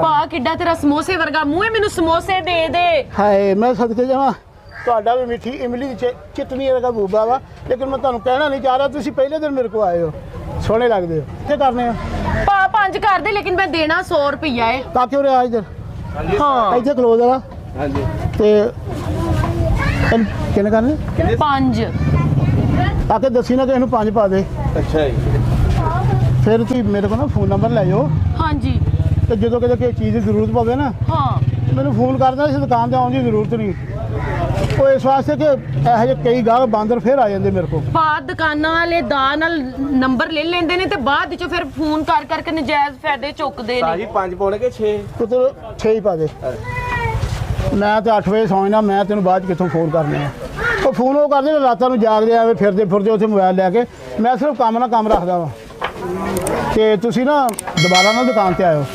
ਪਾ ਕਿੱਡਾ ਤੇਰਾ ਸਮੋਸੇ ਵਰਗਾ ਮੂੰਹ ਹੈ, ਮੈਨੂੰ ਸਮੋਸੇ ਦੇ ਦੇ। ਹਾਏ ਮੈਂ ਸਦਕੇ ਜਾਵਾਂ, ਤੁਹਾਡਾ ਵੀ ਮਿੱਠੀ ਇਮਲੀ ਦੀ ਚਟਨੀ ਵਰਗਾ ਬੂਬਾ ਵਾ, ਲੇਕਿਨ ਮੈਂ ਤੁਹਾਨੂੰ ਕਹਿਣਾ ਨਹੀਂ ਚਾਹ ਰਿਹਾ, ਤੁਸੀਂ ਪਹਿਲੇ ਦਿਨ ਮੇਰੇ ਕੋਲ ਆਏ ਹੋ, ਸੋਹਣੇ ਲੱਗਦੇ ਹੋ। ਕਿੱਥੇ ਕਰਨੇ ਆ? ਪਾ 5 ਕਰ ਦੇ, ਲੇਕਿਨ ਮੈਂ ਦੇਣਾ 100 ਰੁਪਈਆ ਏ। ਕਾਕੇ ਉਰੇ ਆ ਇੱਧਰ। ਹਾਂ ਇੱਥੇ ਕਲੋਜ਼ ਵਾਲਾ। ਹਾਂਜੀ ਤੇ ਕਿੰਨੇ ਕਰਨੇ? 5। ਕਾਕੇ ਦੱਸੀ ਨਾ ਕਿ ਇਹਨੂੰ 5 ਪਾ ਦੇ। ਅੱਛਾ ਜੀ। ਫਿਰ ਤੁਸੀਂ ਮੇਰੇ ਕੋਲ ਨਾ ਫੋਨ ਨੰਬਰ ਲੈ ਜਾਓ, ਹਾਂਜੀ ਤੇ ਜਦੋਂ ਕਿਤੇ ਕਿਸੇ ਚੀਜ਼ ਦੀ ਜ਼ਰੂਰਤ ਪਵੇ ਨਾ ਹਾਂ ਮੈਨੂੰ ਫੋਨ ਕਰ ਦੇਣਾ। ਇਸ ਦੁਕਾਨ ਤੇ ਆਉਣ ਦੀ ਜ਼ਰੂਰਤ ਨਹੀਂ। ਉਹ ਇਸ ਵਾਸਤੇ ਕਿ ਇਹੋ ਜਿਹੇ ਕਈ ਗਾਹਕ ਬਾਂਦਰ ਫਿਰ ਆ ਜਾਂਦੇ ਮੇਰੇ ਕੋਲ। ਬਾਅਦ ਦੁਕਾਨਾਂ ਵਾਲੇ ਦਾ ਨਾਲ ਨੰਬਰ ਲੈ ਲੈਂਦੇ ਨੇ ਤੇ ਬਾਅਦ ਵਿੱਚੋਂ ਫਿਰ ਫੋਨ ਕਰ ਕਰਕੇ ਨਜਾਇਜ਼ ਫਾਇਦੇ ਚੁੱਕਦੇ ਨੇ। ਸਾਜੀ 5 ਪਾਉਣੇ ਕਿ 6? ਪੁੱਤਰ 6 ਹੀ ਪਾ ਦੇ। ਮੈਂ ਤੇ 8 ਵਜੇ ਸੌਂਦਾ, ਮੈਂ ਤੈਨੂੰ ਬਾਅਦ 'ਚ ਕਿੱਥੋਂ ਫੋਨ ਕਰਨੇ ਆ। ਉਹ ਫੋਨ ਉਹ ਕਰਦੇ ਨੇ ਰਾਤਾਂ ਨੂੰ ਜਾਗਦੇ ਐਵੇਂ ਫਿਰਦੇ ਉੱਥੇ ਮੋਬਾਈਲ ਲੈ ਕੇ। ਮੈਂ ਸਿਰਫ ਕੰਮ ਨਾਲ ਕੰਮ ਰੱਖਦਾ ਵਾਂ। ਤੇ ਤੁਸੀਂ ਨਾ ਦੁਬਾਰਾ ਨਾ ਦੁਕਾਨ ਤੇ ਆਇਓ।